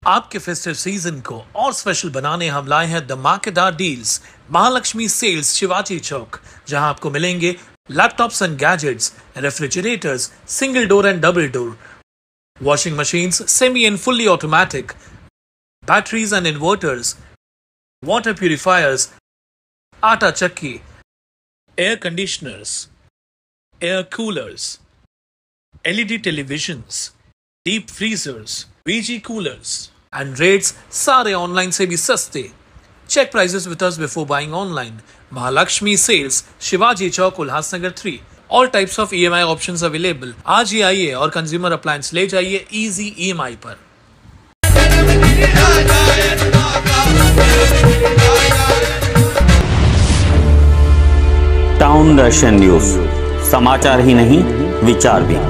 आपके festive season को और स्पेशल बनाने हम लाए हैं धमाकेदार डील्स महालक्ष्मी सेल्स शिवाजी चौक, जहां आपको मिलेंगे laptops end gadgets, refrigerators, single door end double door, washing machines, semi and fully automatic, batteries and inverters, water purifiers, atta chakki, air conditioners, air coolers, LED televisions, deep freezers, VG coolers, and rates सारे online से भी सस्ते. Check prices with us before buying online. Mahalakshmi Sales, Shivaji Chowk, Ulhasnagar 3. All types of EMI options available. आज ही आइए और consumer appliance ले जाइए easy EMI पर. Town दर्शन news, समाचार ही नहीं विचार भी।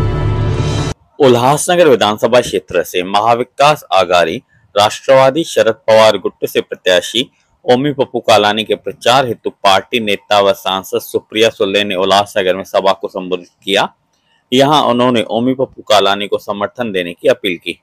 उल्हासनगर विधानसभा क्षेत्र से महाविकास आघाड़ी राष्ट्रवादी शरद पवार गुट से प्रत्याशी ओमी पप्पू कालानी के प्रचार हेतु पार्टी नेता व सांसद सुप्रिया सुले ने उल्लासनगर में सभा को संबोधित किया। यहां उन्होंने ओमी पप्पू कालानी को समर्थन देने की अपील की।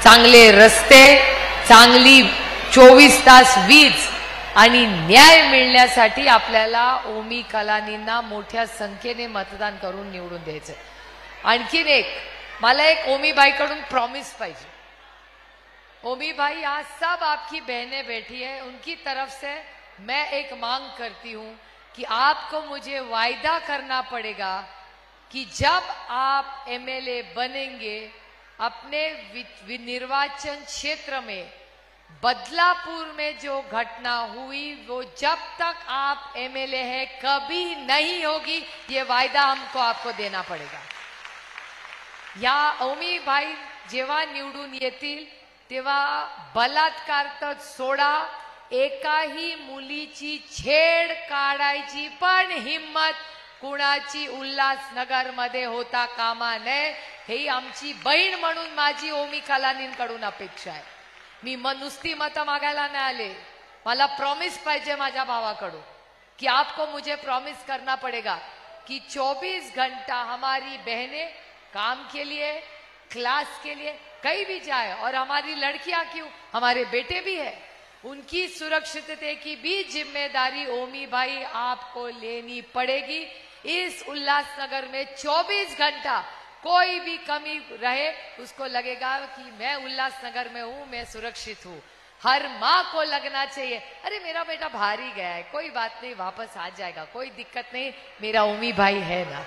चांगले रस्ते, चांगली 24 तास वीज आणि न्याय मिळण्यासाठी आपल्याला ओमी कालानींना मोठ्या संख्येने मतदान करून निवडून द्यायचं। आणखीन एक मला एक ओमी भाई कडून प्रॉमिस पाहिजे। ओमी भाई, आज सब आपकी बहनें बैठी है, उनकी तरफ से मैं एक मांग करती हूं कि आपको मुझे वायदा करना पड़ेगा कि जब आप एमएलए बनेंगे अपने निर्वाचन क्षेत्र में बदलापुर में जो घटना हुई वो जब तक आप एमएलए हैं कभी नहीं होगी। ये वायदा हमको आपको देना पड़ेगा। या ओमी भाई जेव्हा निवडून येतील तेव्हा बलात्कार तर सोडा, एकाही मुलीची छेड काढायची पण हिम्मत कुणाची उल्हासनगर मध्ये होता कामा नये, हे आमची बहीण म्हणून माझी ओमी कालानींकडून अपेक्षा आहे। मी नुसती मतं मागायला नाही आले, मला प्रॉमिस पाहिजे माझ्या भावाकडून कि आपको मुझे प्रॉमिस करना पड़ेगा कि 24 घंटा हमारी बहनें काम के लिए, क्लास के लिए कहीं भी जाए, और हमारी लड़कियां क्यों, हमारे बेटे भी है, उनकी सुरक्षितता की भी जिम्मेदारी ओमी भाई आपको लेनी पड़ेगी। इस उल्लासनगर में 24 घंटा कोई भी कमी रहे, उसको लगेगा कि मैं उल्लासनगर में हूं, मैं सुरक्षित हूं। हर माँ को लगना चाहिए, अरे मेरा बेटा बाहर ही गया है, कोई बात नहीं, वापस आ जाएगा, कोई दिक्कत नहीं, मेरा ओमी भाई है ना।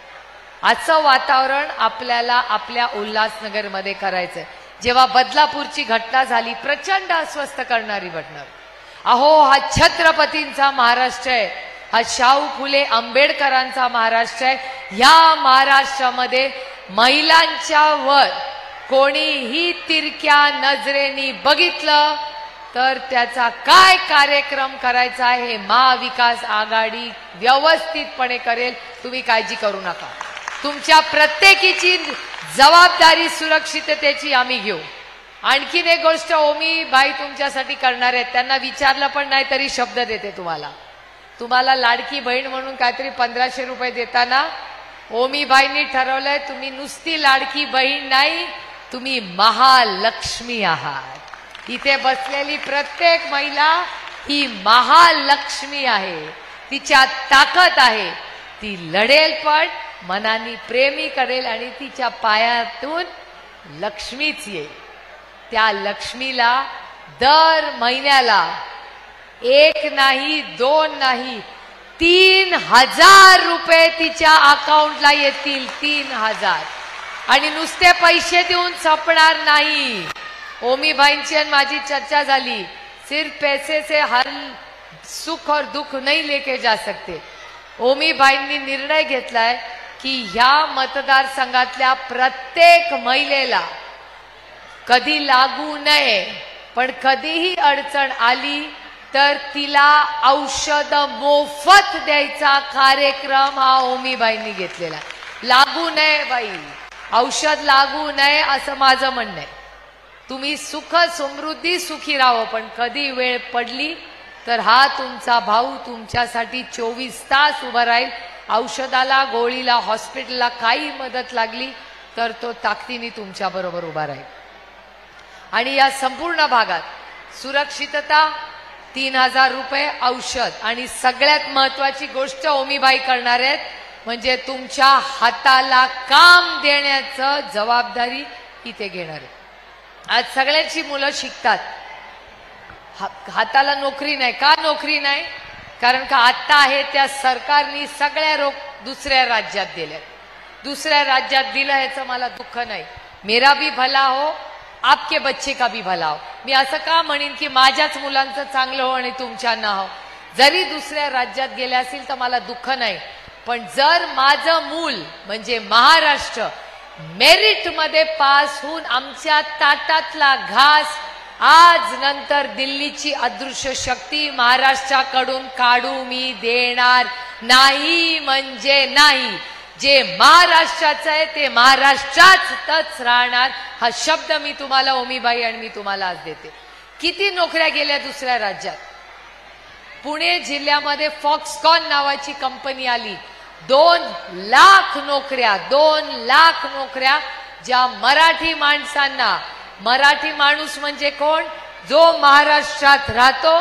असं वातावरण आपल्याला आपल्या उल्हासनगरमध्ये करायचंय। जेव्हा बदलापूरची घटना झाली, प्रचंड अस्वस्थ करणारी घटना, अहो हा छत्रपतींचा महाराष्ट्र आहे, हा शाहू फुले आंबेडकरांचा महाराष्ट्र आहे। या महाराष्ट्रामध्ये महिलांच्या वर कोणीही तिरक्या नजरेने बघितलं तर त्याचा काय कार्यक्रम करायचा आहे हे महाविकास आघाडी व्यवस्थितपणे करेल, तुम्ही काळजी करू नका। तुमच्या प्रत्येकीची जबाबदारी सुरक्षिततेची आम्ही घेऊ। आणखीन एक गोष्ट ओमी भाई तुमच्यासाठी करणार आहेत, त्यांना विचारलं पण नाही तरी शब्द देते तुम्हाला। तुम्हाला लाडकी बहीण म्हणून काहीतरी 1500 रुपये देताना ओमी भाईंनी ठरवलंय तुम्ही नुसती लाडकी बहीण नाही, तुम्ही महालक्ष्मी आहात। इथे बसलेली प्रत्येक महिला ही महालक्ष्मी आहे, तिच्यात ताकद आहे, ती लढेल पण मनाने प्रेमी करेल आणि तिच्या पायातून लक्ष्मीच येईल। त्या लक्ष्मीला दर महिन्याला 1 नाही 2 नाही 3000 रुपये तिच्या अकाउंटला येतील, 3000। आणि नुसते पैसे देऊन संपणार नाही। ओमी भाईंची आणि माझी चर्चा झाली, सिर्फ पैसे से हर सुख और दुख नहीं लेके जा सकते। ओमी भाईंनी निर्णय घेतलाय की ह्या मतदारसंघातल्या प्रत्येक महिलेला कधी लागू नये, पण कधीही अडचण आली तर तिला औषध मोफत द्यायचा कार्यक्रम हा ओमी भाईंनी घेतलेला। लागू नये बाई, औषध लागू नये असं माझं म्हणणं आहे। तुम्ही सुख समृद्धी सुखी राहो, पण कधी वेळ पडली तर हा तुमचा भाऊ तुमच्यासाठी 24 तास उभा राहील। औषधाला, गोळीला, हॉस्पिटलला काही मदत लागली तर तो ताकदीने तुमच्या बरोबर उभा राहील। आणि या संपूर्ण भागात सुरक्षितता, 3000 रुपये औषध, आणि सगळ्यात महत्वाची गोष्ट ओमीबाई करणार आहेत म्हणजे तुमच्या हाताला काम देण्याचं जबाबदारी इथे घेणार आहे। आज सगळ्यांची मुलं शिकतात, हाताला नोकरी नाही। का नोकरी नाही? कारण का आता आहे त्या सरकारने सगळ्या दुसऱ्या राज्यात दिल्या। दुसऱ्या राज्यात दिलं याचं मला दुःख नाही। मेरा भी भला हो, आपके बच्चे का भी भला हो। मी असं का म्हणेन की माझ्याच मुलांचं चांगलं हो आणि तुमच्या ना हो। जरी दुसऱ्या राज्यात गेले असेल तर मला दुःख नाही, पण जर माझं मूल म्हणजे महाराष्ट्र मेरिट मध्ये पास होऊन आमच्या ताटातला घास आज नंतर दिल्लीची अदृश्य शक्ती महाराष्ट्राकडून काढू मी देणार नाही म्हणजे नाही। जे महाराष्ट्राचं आहे ते महाराष्ट्रातच राहणार, हा शब्द मी तुम्हाला ओमीबाई आणि मी तुम्हाला आज देते। किती नोकऱ्या गेल्या दुसऱ्या राज्यात? पुणे जिल्ह्यामध्ये फॉक्सकॉन नावाची कंपनी आली, 2 लाख नोकऱ्या, 2 लाख नोकऱ्या ज्या मराठी माणसांना, मराठी माणूस म्हणजे कोण? जो महाराष्ट्रात राहतो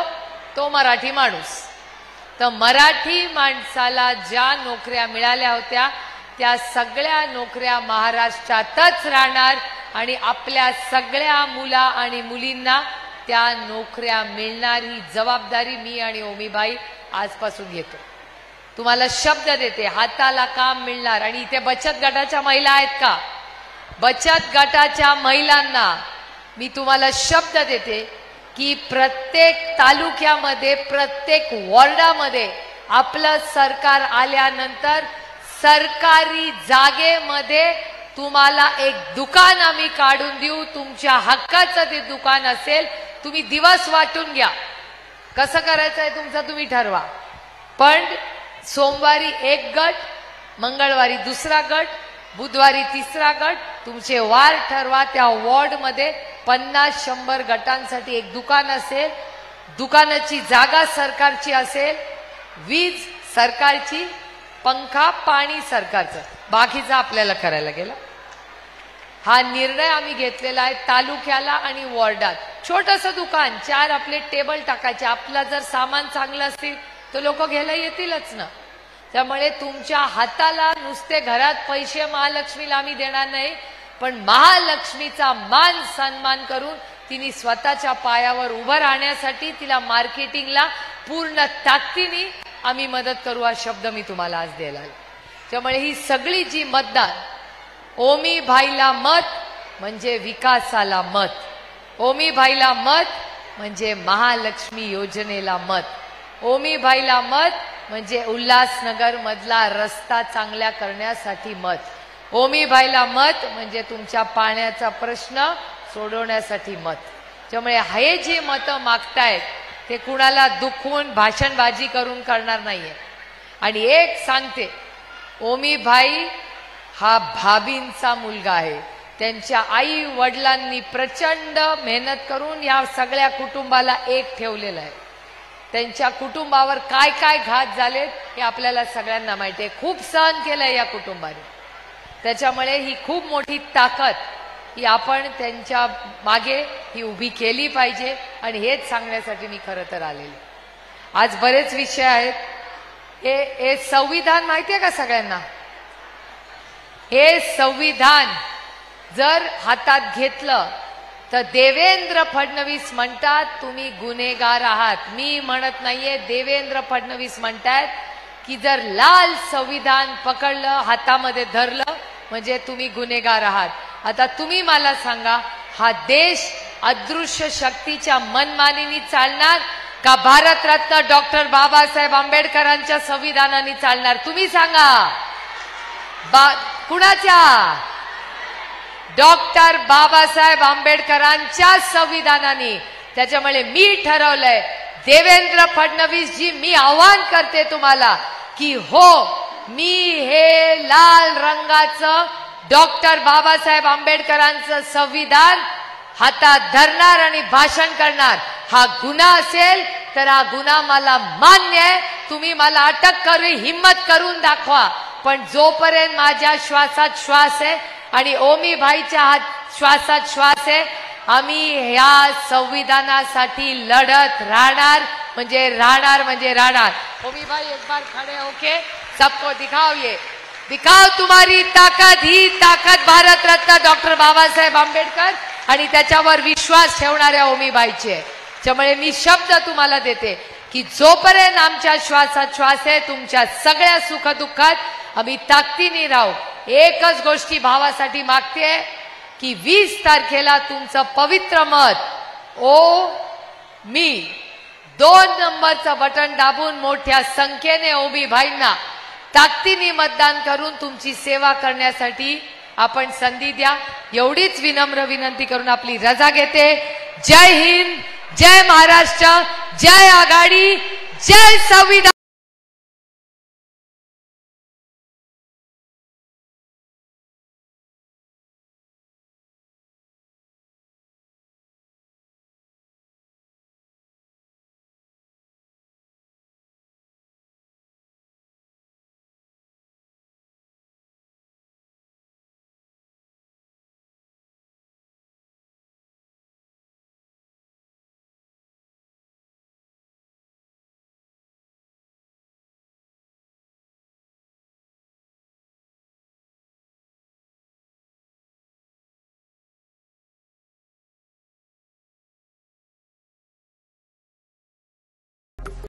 तो मराठी माणूस। तर मराठी माणसाला ज्या नोकऱ्या मिळाल्या होत्या त्या सगळ्या नोकऱ्या महाराष्ट्रातच राहणार आणि आपल्या सगळ्या मुला आणि मुलींना त्या नोकऱ्या मिळणार, ही जबाबदारी मी आणि ओमीबाई आजपासून घेतो। तुम्हाला शब्द देते, हाताला काम मिळणार। आणि इथे बचत गटाच्या महिला आहेत का? बचत गटाच्या महिलांना मी तुम्हाला शब्द देते की प्रत्येक तालुक्यामध्ये, प्रत्येक वॉर्डामध्ये आपलं सरकार आल्यानंतर सरकारी जागेमध्ये तुम्हाला एक दुकान आम्ही काढून देऊ। तुमच्या हक्काचं ते दुकान असेल, तुम्ही दिवस वाटून घ्या, कसं करायचं आहे तुमचं तुम्ही ठरवा। पण सोमवारी 1 गट, मंगळवारी 2रा गट, बुधवारी 3रा गट, तुमचे वार ठरवा। त्या वॉर्डमध्ये 50-100 गटांसाठी एक दुकान असेल, दुकानाची जागा सरकारची असेल, वीज सरकारची, पंखा पाणी सरकारचं, बाकीचं आपल्याला करायला गेला. हा निर्णय आम्ही घेतलेला आहे. तालुक्याला आणि वॉर्डात छोटंसं दुकान, 4 आपले टेबल टाकायचे. आपला जर सामान चांगलं असतील तर लोक घ्यायला येतीलच ना. त्यामुळे तुमच्या हाताला नुसते घरात पैसे महालक्ष्मीला आम्ही देणार नाही, पण महालक्ष्मीचा मान सन्मान करून तिने स्वतःच्या पायावर उभं राहण्यासाठी तिला मार्केटिंगला पूर्ण ताकदीने आम्ही मदत करू, हा शब्द मी तुम्हाला आज द्यायला. त्यामुळे ही सगळी जी मतदान, ओमी भाईला मत म्हणजे विकासाला मत, ओमी भाईला मत म्हणजे महालक्ष्मी योजनेला मत, ओमी भाईला मत म्हणजे उल्हासनगर मधला रस्ता चांगला करण्यासाठी मत, ओमी भाईला मत म्हणजे तुमच्या पाण्याचा प्रश्न सोडवण्यासाठी मत. त्यामुळे हे जे मतं मागतायत ते कुणाला दुखवून भाषणबाजी करून करणार नाहीये. आणि एक सांगते, ओमी भाई हा भाभींचा मुलगा आहे. त्यांच्या आई वडिलांनी प्रचंड मेहनत करून या सगळ्या कुटुंबाला एक ठेवलेलं आहे. त्यांच्या कुटुंबावर काय काय घात झालेत हे आपल्याला सगळ्यांना माहिती आहे. खूप सहन केलंय या कुटुंबाने. त्याच्यामुळे ही खूप मोठी ताकद ही आपण त्यांच्या मागे ही उभी केली पाहिजे. आणि हेच सांगण्यासाठी मी खरं तर आलेले. आज बरेच विषय आहेत. हे संविधान माहिती आहे का सगळ्यांना? हे संविधान जर हातात घेतलं तर देवेंद्र फडणवीस म्हणतात तुम्ही गुन्हेगार आहात. मी म्हणत नाहीये, देवेंद्र फडणवीस म्हणतात की जर लाल संविधान पकडलं, हातामध्ये धरलं म्हणजे तुम्ही गुन्हेगार आहात. आता तुम्ही मला सांगा, हा देश अदृश्य शक्तीच्या मनमानीने चालणार का भारतरत्न डॉक्टर बाबासाहेब आंबेडकरांच्या संविधानाने चालणार? तुम्ही सांगा. कुणाच्या? डॉक्टर बाबासाहेब आंबेडकरांच्या संविधानाने. त्याच्यामुळे मी ठरवलंय, देवेंद्र फडणवीस जी, मी आवाहन करते तुम्हाला की हो, मी हे लाल रंगाचं डॉक्टर बाबासाहेब आंबेडकरांचं संविधान हातात धरणार आणि भाषण करणार. हा गुन्हा असेल तर हा गुन्हा मला मान्य आहे. तुम्ही मला अटक करू, हिम्मत करून दाखवा. पण जोपर्यंत माझ्या श्वासात श्वास आहे आणि ओमी भाईच्या श्वासात श्वास आहे, आम्ही ह्या संविधानासाठी लढत राहणार म्हणजे राहणार. ओमी भाई एक बार खड़े होके सबको दिखाओ, ये दिखाओ तुम्हारी ताकद. ही ताकद भारत रत्न डॉक्टर बाबासाहेब आंबेडकर आणि त्याच्यावर विश्वास ठेवणाऱ्या ओमी भाईची आहे. त्यामुळे मी शब्द तुम्हाला देते की जोपर्यंत आमच्या श्वासात श्वास आहे, तुमच्या सगळ्या सुखदुःखात आम्ही ताकदीने राहू. एकच गोष्टी भावासाठी मागते की 20 तारखेला तुमचं पवित्र मत मी 2 नंबरचं बटन दाबून मोठ्या संख्येने ओमी भाईंना ताकदीने मतदान करून तुमची सेवा करण्यासाठी आपण संधी द्या. एवढीच विनम्र विनंती करून आपली रजा घेते. जय हिंद, जय महाराष्ट्र, जय आघाडी, जय संविधान.